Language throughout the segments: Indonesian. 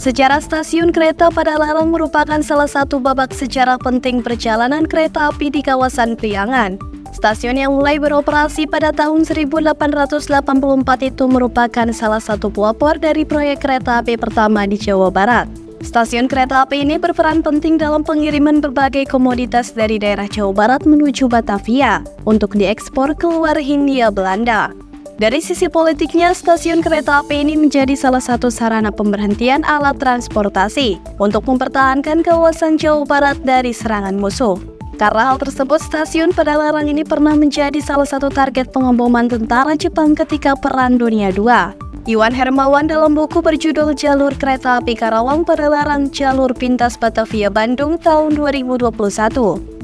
Sejarah stasiun kereta Padalarang merupakan salah satu babak sejarah penting perjalanan kereta api di kawasan Priangan. Stasiun yang mulai beroperasi pada tahun 1884 itu merupakan salah satu pelopor dari proyek kereta api pertama di Jawa Barat. Stasiun kereta api ini berperan penting dalam pengiriman berbagai komoditas dari daerah Jawa Barat menuju Batavia untuk diekspor ke luar Hindia Belanda. Dari sisi politiknya, stasiun kereta api ini menjadi salah satu sarana pemberhentian alat transportasi untuk mempertahankan kawasan Jawa Barat dari serangan musuh. Karena hal tersebut, stasiun Padalarang ini pernah menjadi salah satu target pengeboman tentara Jepang ketika Perang Dunia II. Iwan Hermawan dalam buku berjudul Jalur Kereta Api Karawang Padalarang Jalur Pintas Batavia Bandung tahun 2021.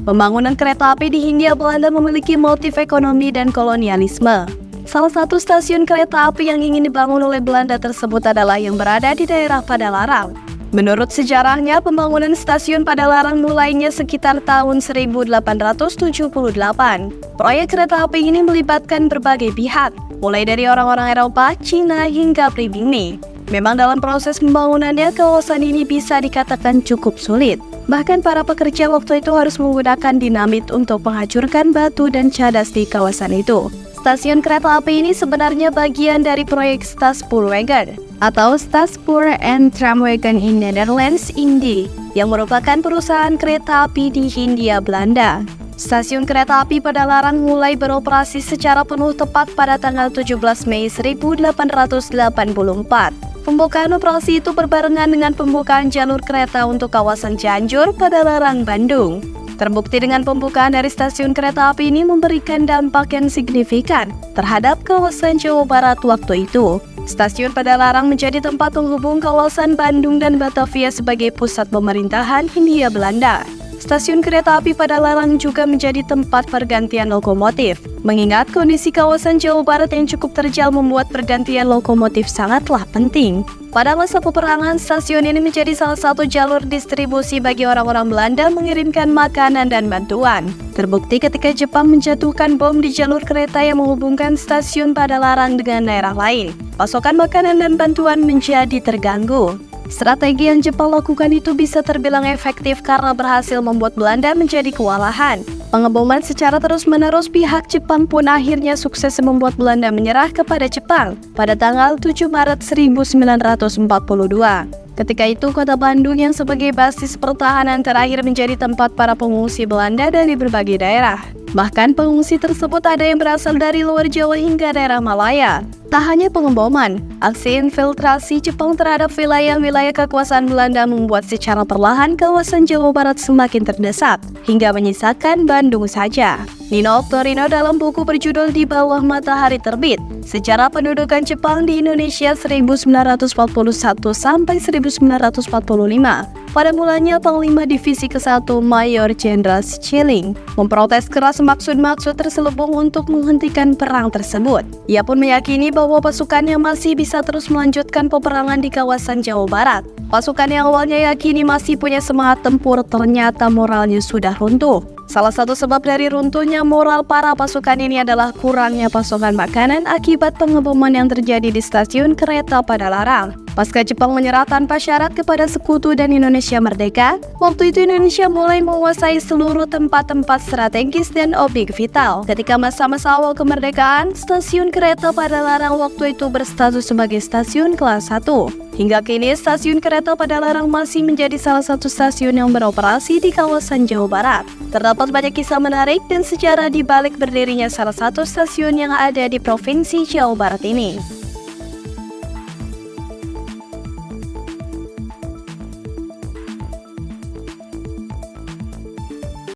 Pembangunan kereta api di Hindia Belanda memiliki motif ekonomi dan kolonialisme. Salah satu stasiun kereta api yang ingin dibangun oleh Belanda tersebut adalah yang berada di daerah Padalarang. Menurut sejarahnya, pembangunan stasiun Padalarang mulainya sekitar tahun 1878. Proyek kereta api ini melibatkan berbagai pihak, mulai dari orang-orang Eropa, Cina, hingga pribumi. Memang dalam proses pembangunannya, kawasan ini bisa dikatakan cukup sulit. Bahkan para pekerja waktu itu harus menggunakan dinamit untuk menghancurkan batu dan cadas di kawasan itu. Stasiun kereta api ini sebenarnya bagian dari proyek Staatspoorwegen atau Staatspoor and Tramwegen in Netherlands Indie yang merupakan perusahaan kereta api di Hindia Belanda. Stasiun kereta api Padalarang mulai beroperasi secara penuh tepat pada tanggal 17 Mei 1884. Pembukaan operasi itu berbarengan dengan pembukaan jalur kereta untuk kawasan Cianjur, Padalarang, Bandung. Terbukti dengan pembukaan dari stasiun kereta api ini memberikan dampak yang signifikan terhadap kawasan Jawa Barat waktu itu. Stasiun Padalarang menjadi tempat penghubung kawasan Bandung dan Batavia sebagai pusat pemerintahan Hindia Belanda. Stasiun kereta api Padalarang juga menjadi tempat pergantian lokomotif. Mengingat kondisi kawasan Jawa Barat yang cukup terjal membuat pergantian lokomotif sangatlah penting. Pada masa peperangan, stasiun ini menjadi salah satu jalur distribusi bagi orang-orang Belanda mengirimkan makanan dan bantuan. Terbukti ketika Jepang menjatuhkan bom di jalur kereta yang menghubungkan stasiun Padalarang dengan daerah lain. Pasokan makanan dan bantuan menjadi terganggu. Strategi yang Jepang lakukan itu bisa terbilang efektif karena berhasil membuat Belanda menjadi kewalahan. Pengeboman secara terus-menerus pihak Jepang pun akhirnya sukses membuat Belanda menyerah kepada Jepang pada tanggal 7 Maret 1942. Ketika itu, kota Bandung yang sebagai basis pertahanan terakhir menjadi tempat para pengungsi Belanda dari berbagai daerah. Bahkan pengungsi tersebut ada yang berasal dari luar Jawa hingga daerah Malaya. Tak hanya pengeboman, aksi infiltrasi Jepang terhadap wilayah-wilayah kekuasaan Belanda membuat secara perlahan kawasan Jawa Barat semakin terdesak, hingga menyisakan Bandung saja. Nino Oktorino dalam buku berjudul Di Bawah Matahari Terbit, Sejarah Pendudukan Jepang di Indonesia 1941 sampai 1945. Pada mulanya Panglima Divisi ke-1 Mayor Jenderal Schilling memprotes keras maksud-maksud terselubung untuk menghentikan perang tersebut. Ia pun meyakini bahwa pasukannya masih bisa terus melanjutkan peperangan di kawasan Jawa Barat. Pasukan yang awalnya yakini masih punya semangat tempur ternyata moralnya sudah runtuh. Salah satu sebab dari runtuhnya moral para pasukan ini adalah kurangnya pasokan makanan akibat pengeboman yang terjadi di stasiun kereta Padalarang. Pasca Jepang menyerah tanpa syarat kepada sekutu dan Indonesia merdeka, waktu itu Indonesia mulai menguasai seluruh tempat-tempat strategis dan objek vital. Ketika masa-masa awal kemerdekaan, stasiun kereta Padalarang waktu itu berstatus sebagai stasiun kelas 1. Hingga kini, stasiun kereta Padalarang masih menjadi salah satu stasiun yang beroperasi di kawasan Jawa Barat. Terdapat banyak kisah menarik dan sejarah di balik berdirinya salah satu stasiun yang ada di Provinsi Jawa Barat ini.